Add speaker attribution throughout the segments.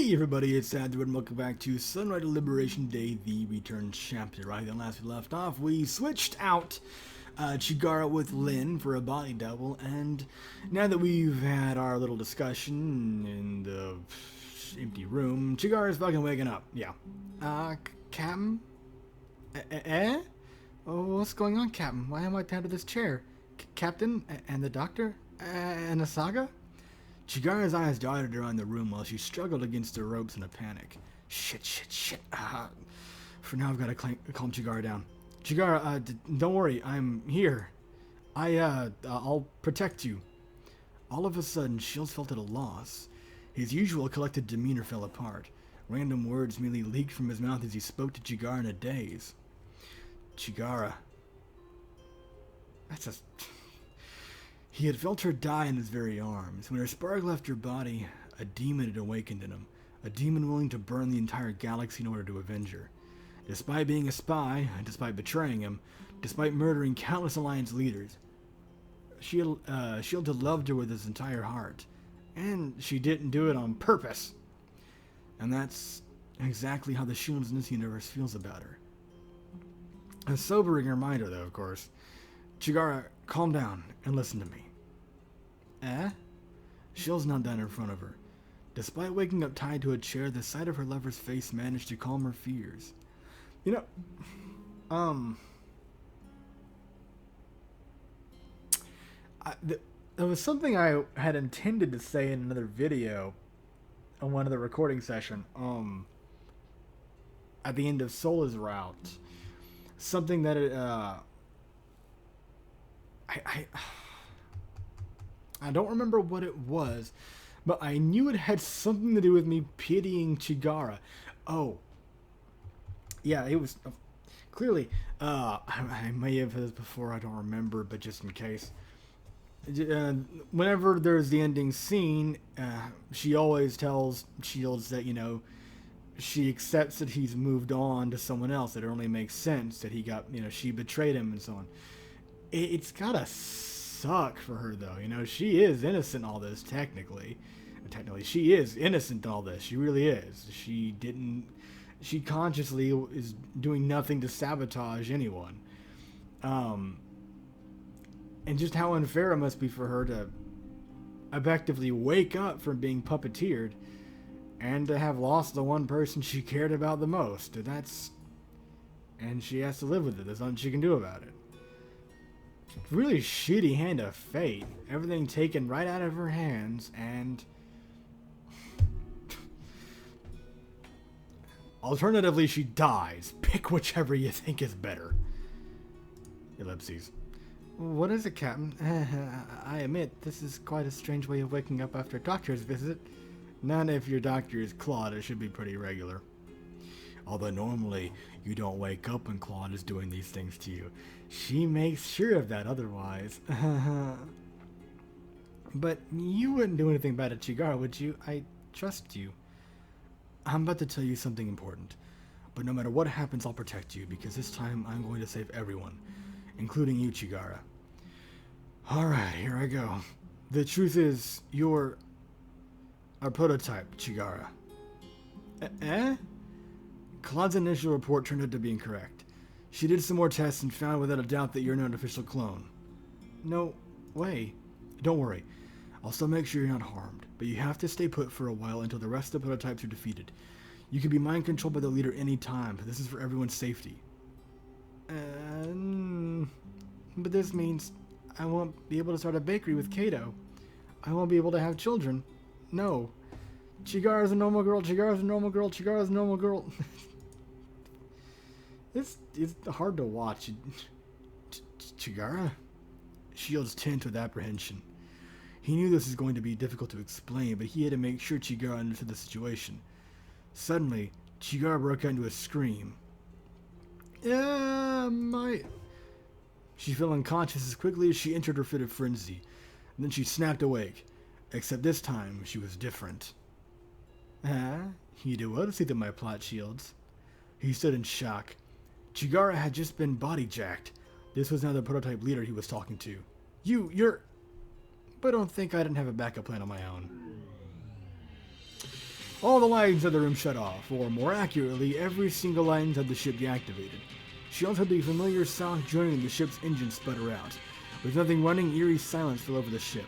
Speaker 1: Hey everybody, it's Andrew and welcome back to Sunrider Liberation Day, the Return chapter. Right, then last we left off, we switched out Chigara with Lynn for a body double, and now that we've had our little discussion in the empty room, Chigara's fucking waking up. Yeah. Captain? Oh, what's going on, Captain? Why am I tied to this chair? Captain? And the doctor? And Asaga? Chigara's eyes darted around the room while she struggled against the ropes in a panic. Shit. For now, I've got to calm Chigara down. Chigara, don't worry, I'm here. I'll protect you. All of a sudden, Shields felt at a loss. His usual collected demeanor fell apart. Random words merely leaked from his mouth as he spoke to Chigara in a daze. Chigara. He had felt her die in his very arms. When her spark left her body, a demon had awakened in him. A demon willing to burn the entire galaxy in order to avenge her. Despite being a spy, despite betraying him, despite murdering countless Alliance leaders, Shield had loved her with his entire heart. And she didn't do it on purpose. And that's exactly how the Shields in this universe feels about her. A sobering reminder, though, of course. Chigara, calm down and listen to me. Shield's not down in front of her. Despite waking up tied to a chair, the sight of her lover's face managed to calm her fears. You know, there was something I had intended to say in another video on one of the recording session. At the end of Sola's route, something that I don't remember what it was, but I knew it had something to do with me pitying Chigara. Oh, yeah, it was clearly. I may have heard this before. I don't remember, but just in case. Whenever there's the ending scene, she always tells Shields that, you know, she accepts that he's moved on to someone else. That it only makes sense that he got, you know, she betrayed him and so on. It's gotta suck for her, though. You know, she is innocent in all this, technically. She is innocent in all this. She really is. She consciously is doing nothing to sabotage anyone. And just how unfair it must be for her to effectively wake up from being puppeteered and to have lost the one person she cared about the most. And she has to live with it. There's nothing she can do about it. Really shitty hand of fate. Everything taken right out of her hands, and alternatively she dies. Pick whichever you think is better. Ellipses. What is it, Captain? I admit, this is quite a strange way of waking up after a doctor's visit. Not if your doctor is Claude, it should be pretty regular. Although normally, you don't wake up when Claude is doing these things to you. She makes sure of that otherwise. But you wouldn't do anything bad at Chigara, would you? I trust you. I'm about to tell you something important. But no matter what happens, I'll protect you, because this time I'm going to save everyone, including you, Chigara. Alright, here I go. The truth is, you're a prototype, Chigara. Claude's initial report turned out to be incorrect. She did some more tests and found without a doubt that you're an artificial clone. No way. Don't worry. I'll still make sure you're not harmed, but you have to stay put for a while until the rest of the prototypes are defeated. You can be mind controlled by the leader any time, but this is for everyone's safety. But this means I won't be able to start a bakery with Kato. I won't be able to have children. No. Chigara's a normal girl, Chigara's a normal girl, Chigara's a normal girl. It's hard to watch. Chigara? Shields tensed with apprehension. He knew this was going to be difficult to explain, but he had to make sure Chigara understood the situation. Suddenly, Chigara broke out into a scream. She fell unconscious as quickly as she entered her fit of frenzy. And then she snapped awake. Except this time, she was different. You do well to see through my plot, Shields. He stood in shock. Chigara had just been body-jacked. This was now the prototype leader he was talking to. You're... But don't think I didn't have a backup plan on my own. All the lights of the room shut off, or more accurately, every single light inside the ship deactivated. She also had the familiar sound joining the ship's engine sputter out. With nothing running, eerie silence fell over the ship.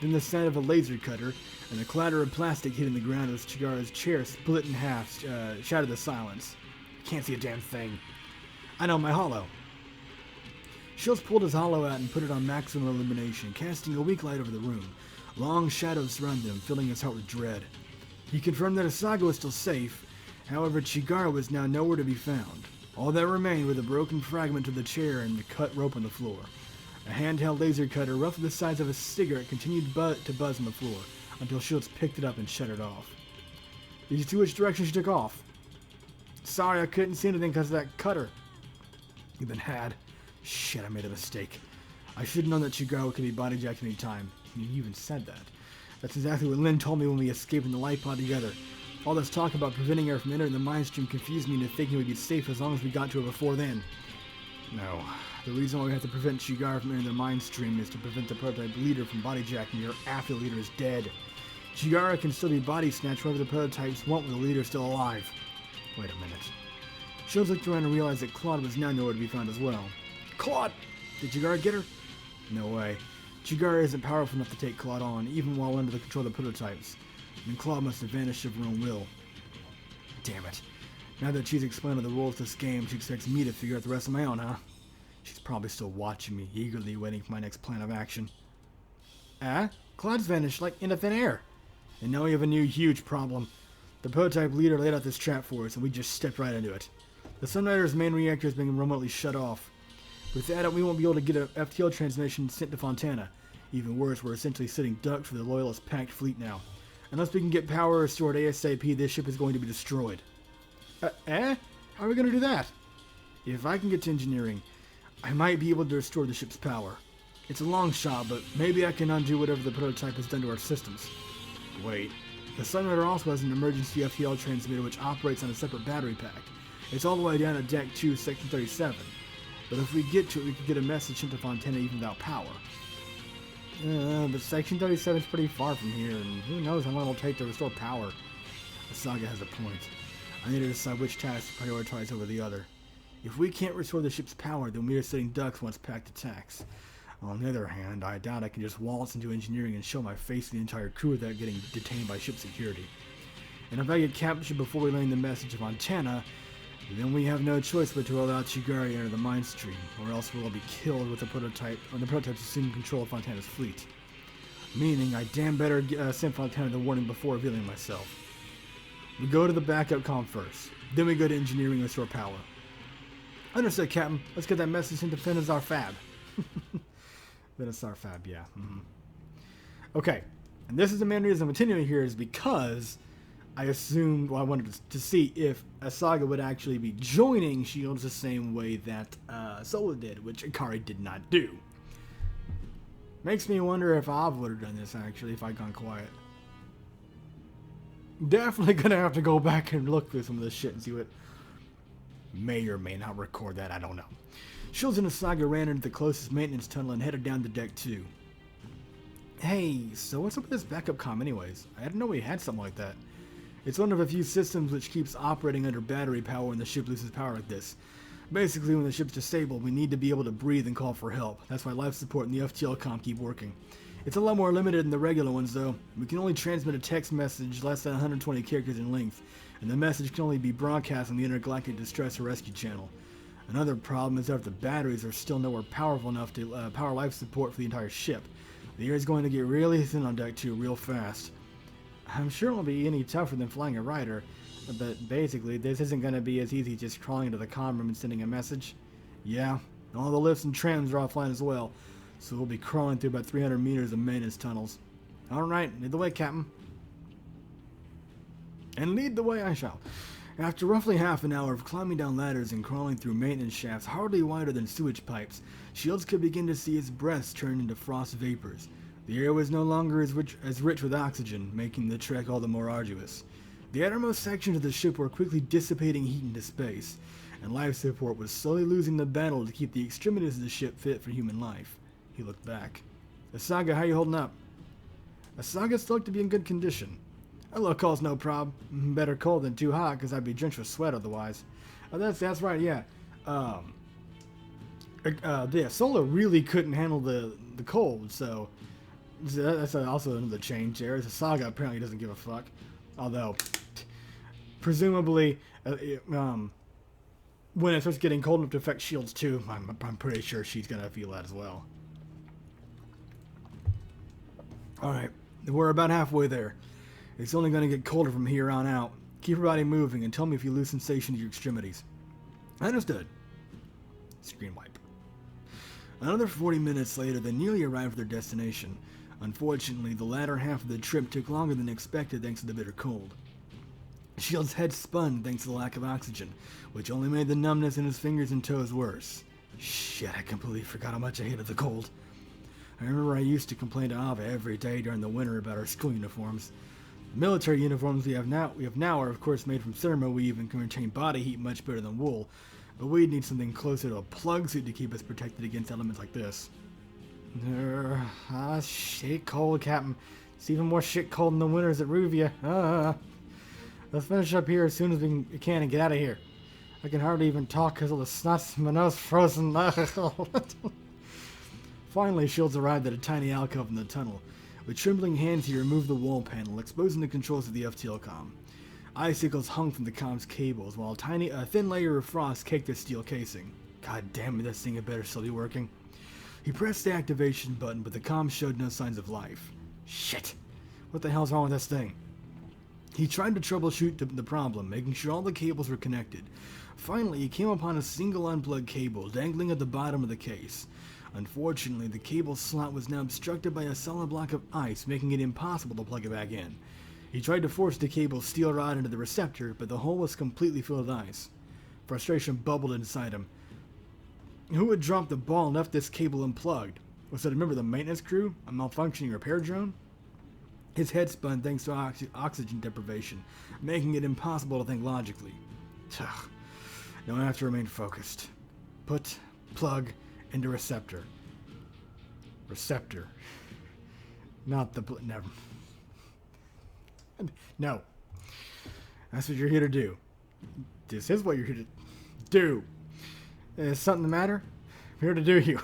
Speaker 1: Then the sound of a laser cutter and the clatter of plastic hitting the ground as Chigara's chair split in half shattered the silence. Can't see a damn thing. I know, my holo. Shields pulled his holo out and put it on maximum illumination, casting a weak light over the room. Long shadows surrounded him, filling his heart with dread. He confirmed that Asaga was still safe. However, Chigara was now nowhere to be found. All that remained were the broken fragment of the chair and the cut rope on the floor. A handheld laser cutter, roughly the size of a cigarette, continued to buzz on the floor until Shields picked it up and shut it off. Did you see which direction she took off? Sorry, I couldn't see anything because of that cutter. You've been had. Shit, I made a mistake. I should have known that Chigara could be bodyjacked any time. You even said that. That's exactly what Lynn told me when we escaped in the light pod together. All this talk about preventing her from entering the mind stream confused me into thinking we'd be safe as long as we got to her before then. No. The reason why we have to prevent Chigara from entering the mind stream is to prevent the prototype leader from bodyjacking her after the leader is dead. Chigara can still be body snatched wherever the prototypes want with the leader still alive. Wait a minute. Shields looked around and realized that Claude was now nowhere to be found as well. Claude! Did Chigara get her? No way. Chigara isn't powerful enough to take Claude on, even while under the control of the prototypes. And Claude must have vanished of her own will. Damn it. Now that she's explained the rules of this game, she expects me to figure out the rest on my own, huh? She's probably still watching me, eagerly waiting for my next plan of action. Claude's vanished like into thin air. And now we have a new huge problem. The prototype leader laid out this trap for us, and we just stepped right into it. The Sunrider's main reactor has been remotely shut off. With that, we won't be able to get a FTL transmission sent to Fontana. Even worse, we're essentially sitting ducks for the Loyalist packed fleet now. Unless we can get power restored ASAP, this ship is going to be destroyed. How are we going to do that? If I can get to engineering, I might be able to restore the ship's power. It's a long shot, but maybe I can undo whatever the prototype has done to our systems. Wait, the Sunrider also has an emergency FTL transmitter which operates on a separate battery pack. It's all the way down at Deck 2, Section 37. But if we get to it, we could get a message sent to Fontana even without power. But Section 37 is pretty far from here, and who knows how long it'll take to restore power. Asaga has a point. I need to decide which task to prioritize over the other. If we can't restore the ship's power, then we are sitting ducks once packed attacks. On the other hand, I doubt I can just waltz into engineering and show my face to the entire crew without getting detained by ship security. And if I get captured before we land the message of Fontana, then we have no choice but to allow Chigara to enter the mind stream, or else we'll all be killed with the prototype, when the prototypes assume control of Fontana's fleet. Meaning, I damn better send Fontana the warning before revealing myself. We go to the backup comm first, then we go to engineering and restore power. Understood, Captain. Let's get that message into Venazar Fab. Venazar Fab, yeah. Okay, and this is the main reason I'm continuing here is because I assumed, well, I wanted to see if Asaga would actually be joining Shields the same way that Sola did, which Ikari did not do. Makes me wonder if Av would have done this, actually, if I'd gone quiet. Definitely gonna have to go back and look through some of this shit and see what may or may not record that, I don't know. Shields and Asaga ran into the closest maintenance tunnel and headed down to Deck 2. Hey, so what's up with this backup comm anyways? I didn't know we had something like that. It's one of a few systems which keeps operating under battery power when the ship loses power like this. Basically, when the ship's disabled, we need to be able to breathe and call for help. That's why life support and the FTL comm keep working. It's a lot more limited than the regular ones, though. We can only transmit a text message less than 120 characters in length, and the message can only be broadcast on the Intergalactic Distress or Rescue channel. Another problem is that if the batteries are still nowhere powerful enough to power life support for the entire ship, the air is going to get really thin on Deck 2 real fast. I'm sure it won't be any tougher than flying a Rider, but basically, this isn't going to be as easy just crawling into the comm room and sending a message. Yeah, all the lifts and trams are offline as well, so we'll be crawling through about 300 meters of maintenance tunnels. Alright, lead the way, Captain. And lead the way I shall. After roughly half an hour of climbing down ladders and crawling through maintenance shafts hardly wider than sewage pipes, Shields could begin to see his breath turn into frost vapors. The air was no longer as rich with oxygen, making the trek all the more arduous. The outermost sections of the ship were quickly dissipating heat into space, and life support was slowly losing the battle to keep the extremities of the ship fit for human life. He looked back. Asaga, how you holding up? Asaga still looked to be in good condition. A little cold's no problem. Better cold than too hot, because I'd be drenched with sweat otherwise. Oh, that's right, yeah. Yeah, Solo really couldn't handle the cold, so that's also another change there. Asaga apparently doesn't give a fuck. Although, presumably, when it starts getting cold enough to affect shields too, I'm pretty sure she's gonna feel that as well. Alright, we're about halfway there. It's only gonna get colder from here on out. Keep your body moving and tell me if you lose sensation to your extremities. Understood. Screen wipe. Another 40 minutes later, they nearly arrived at their destination. Unfortunately, the latter half of the trip took longer than expected thanks to the bitter cold. Shield's head spun thanks to the lack of oxygen, which only made the numbness in his fingers and toes worse. Shit, I completely forgot how much I hated the cold. I remember I used to complain to Ava every day during the winter about our school uniforms. The military uniforms we have now are of course made from thermo weave and can retain body heat much better than wool, but we'd need something closer to a plug suit to keep us protected against elements like this. Shit cold, Captain. It's even more shit cold in the winters at Ruvia. Let's finish up here as soon as we can and get out of here. I can hardly even talk because all the snot's in my nose frozen. Finally, Shields arrived at a tiny alcove in the tunnel. With trembling hands, he removed the wall panel, exposing the controls of the FTL comm. Icicles hung from the comm's cables, while a thin layer of frost caked the steel casing. God damn it, this thing had better still be working. He pressed the activation button, but the comm showed no signs of life. Shit! What the hell's wrong with this thing? He tried to troubleshoot the problem, making sure all the cables were connected. Finally, he came upon a single unplugged cable dangling at the bottom of the case. Unfortunately, the cable slot was now obstructed by a solid block of ice, making it impossible to plug it back in. He tried to force the cable's steel rod into the receptor, but the hole was completely filled with ice. Frustration bubbled inside him. Who had dropped the ball and left this cable unplugged? Was it a member of the maintenance crew? A malfunctioning repair drone? His head spun thanks to oxygen deprivation, making it impossible to think logically. Now I have to remain focused. Put, plug, into receptor. Receptor. Not the... Never. No. That's what you're here to do. This is what you're here to do. Is something the matter? I'm here to do you.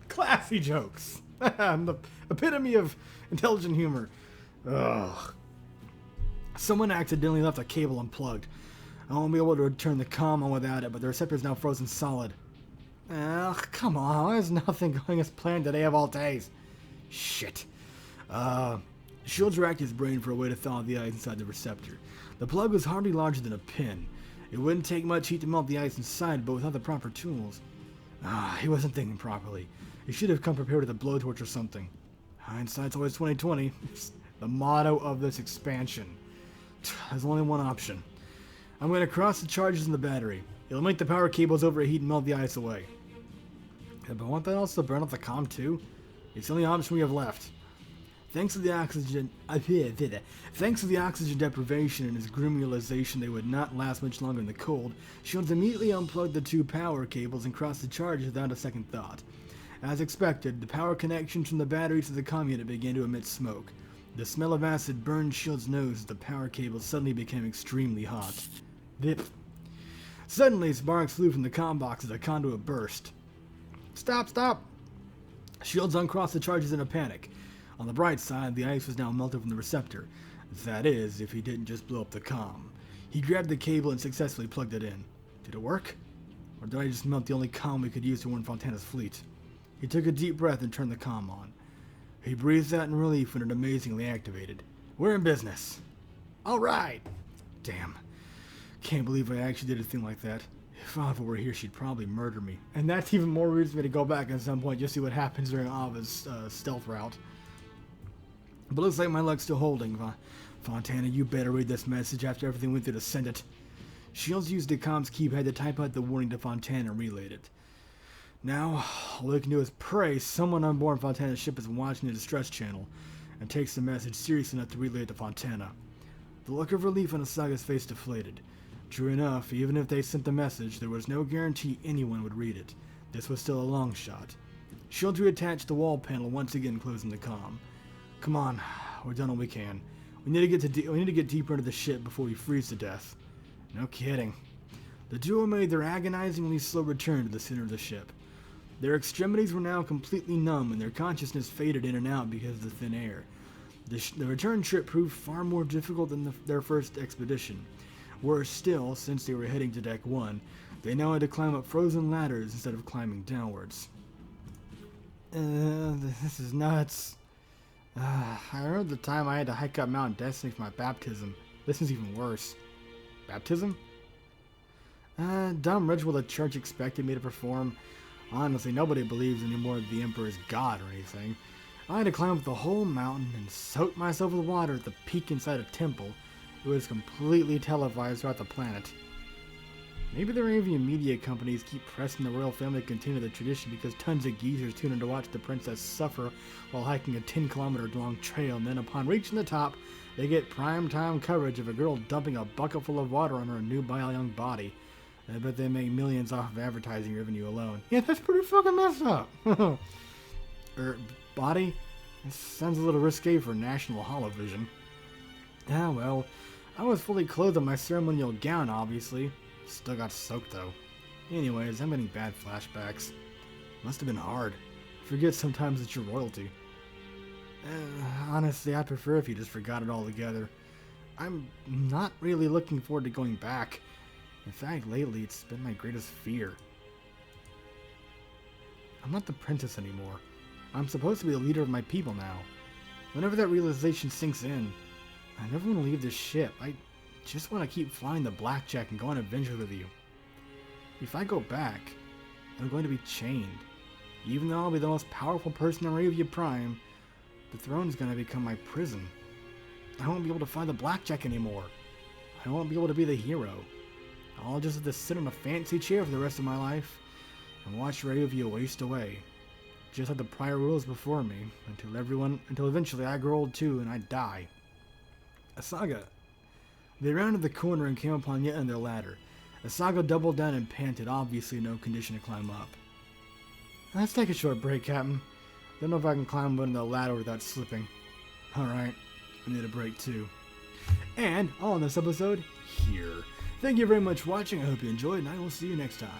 Speaker 1: Classy jokes. I'm the epitome of intelligent humor. Ugh. Someone accidentally left a cable unplugged. I won't be able to return the comm on without it, but the receptor is now frozen solid. Ugh, come on. Why is nothing going as planned today of all days? Shit. Shields racked his brain for a way to thaw the ice inside the receptor. The plug was hardly larger than a pin. It wouldn't take much heat to melt the ice inside, but without the proper tools. He wasn't thinking properly. He should have come prepared with a blowtorch or something. Hindsight's always 20/20. It's the motto of this expansion. There's only one option. I'm going to cross the charges in the battery. It'll make the power cables overheat and melt the ice away. Yeah, but won't that also burn up the comm too? It's the only option we have left. Thanks to the oxygen deprivation and his grim realization they would not last much longer in the cold, Shields immediately unplugged the two power cables and crossed the charges without a second thought. As expected, the power connections from the battery to the comm unit began to emit smoke. The smell of acid burned Shields' nose as the power cables suddenly became extremely hot. Vip. Suddenly, sparks flew from the comm box as a conduit burst. Stop! Shields uncrossed the charges in a panic. On the bright side, the ice was now melted from the receptor. That is, if he didn't just blow up the comm. He grabbed the cable and successfully plugged it in. Did it work? Or did I just melt the only comm we could use to warn Fontana's fleet? He took a deep breath and turned the comm on. He breathed out in relief when it amazingly activated. We're in business. All right. Damn. Can't believe I actually did a thing like that. If Ava were here, she'd probably murder me. And that's even more reason for me to go back at some point, just see what happens during Ava's stealth route. But looks like my luck's still holding. Fontana, you better read this message after everything went through to send it. Shields used the comm's keypad to type out the warning to Fontana and relayed it. Now, all we can do is pray someone on board Fontana's ship is watching the distress channel and takes the message seriously enough to relay it to Fontana. The look of relief on Asaga's face deflated. True enough, even if they sent the message, there was no guarantee anyone would read it. This was still a long shot. Shields reattach the wall panel, once again closing the comm. Come on, we're done all we can. We need to get deeper into the ship before we freeze to death. No kidding. The duo made their agonizingly slow return to the center of the ship. Their extremities were now completely numb, and their consciousness faded in and out because of the thin air. The return trip proved far more difficult than their first expedition. Worse still, since they were heading to Deck 1, they now had to climb up frozen ladders instead of climbing downwards. This is nuts. I remember the time I had to hike up Mount Destiny for my baptism. This is even worse. Baptism? Dumb ritual the church expected me to perform. Honestly, nobody believes anymore that the Emperor is God or anything. I had to climb up the whole mountain and soak myself with water at the peak inside a temple. It was completely televised throughout the planet. Maybe the Arabian media companies keep pressing the royal family to continue the tradition because tons of geezers tune in to watch the princess suffer while hiking a 10-kilometer long trail, and then upon reaching the top, they get prime-time coverage of a girl dumping a bucket full of water on her nubile young body. I bet they make millions off of advertising revenue alone. Yeah, that's pretty fucking messed up. Body? This sounds a little risque for national holovision. Ah, well, I was fully clothed in my ceremonial gown, obviously. Still got soaked, though. Anyways, I'm getting bad flashbacks. Must have been hard. Forget sometimes it's your royalty. Honestly, I'd prefer if you just forgot it altogether. I'm not really looking forward to going back. In fact, lately, it's been my greatest fear. I'm not the princess anymore. I'm supposed to be the leader of my people now. Whenever that realization sinks in, I never want to leave this ship. I just want to keep flying the blackjack and go on adventures with you. If I go back, I'm going to be chained. Even though I'll be the most powerful person in Arabia Prime, the throne is going to become my prison. I won't be able to fly the blackjack anymore. I won't be able to be the hero. I'll just have to sit on a fancy chair for the rest of my life and watch Arabia waste away. Just like the prior rulers before me, until eventually I grow old too and I die. Asaga. They rounded the corner and came upon yet another ladder. Asaga doubled down and panted, obviously no condition to climb up. Let's take a short break, Captain. Don't know if I can climb under the ladder without slipping. Alright, I need a break too. And, all in this episode, here. Thank you very much for watching, I hope you enjoyed, and I will see you next time.